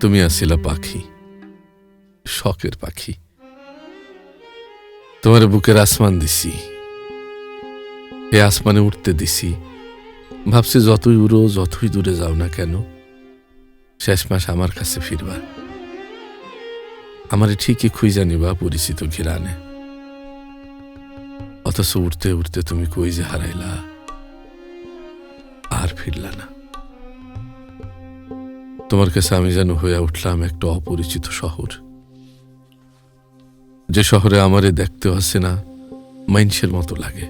তুমি আসিলা পাখি, শখের পাখি। তোমার বুকের আসমান দিছি, এ আসমানে উঠতে দিছি। ভাবছি যতই উড়ো, যতই দূরে যাও না কেন, শেষ মাস আমার কাছে ফিরবা। আমারে ঠিকই খুঁজা নিবা পরিচিত ঘিরানে। অথচ উঠতে উঠতে তুমি কই যে হারাইলা, আর ফিরলা না। তোমার কাছে আমি যেন হয়ে উঠলাম একটা অপরিচিত শহর, যে শহরে আমারে দেখতে আসে না মাইনষের মতো লাগে,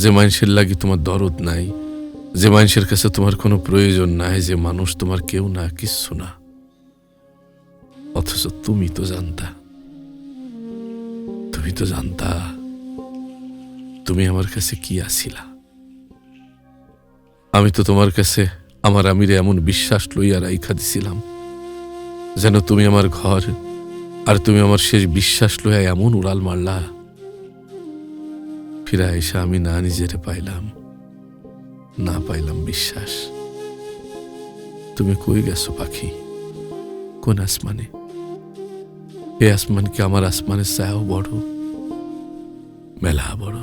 যে মাইনষের লাগে তোমার দরদ নাই, যে মানুষের কাছে তোমার কোনো প্রয়োজন নাই, যে মানুষ তোমার কেউ না, কিচ্ছু না। অথচ তুমি তো জানতা, তুমি তো জানতা তুমি আমার কাছে কি আসিলা। আমি তো তোমার কাছে আমার আমিরে এমন বিশ্বাস লইয়া রাইখা দিছিলাম, যেন তুমি আমার ঘর, আর তুমি আমার শেষ বিশ্বাস লইয়া এমন উড়াল মারলা। ফিরা এসে আমি না নিজেরে পাইলাম, না পাইলাম বিশ্বাস। তুমি কই গেছো পাখি, কোন আসমানে? এ আসমান কি আমার আসমানের ছায়াও বড়, মেলা বড়?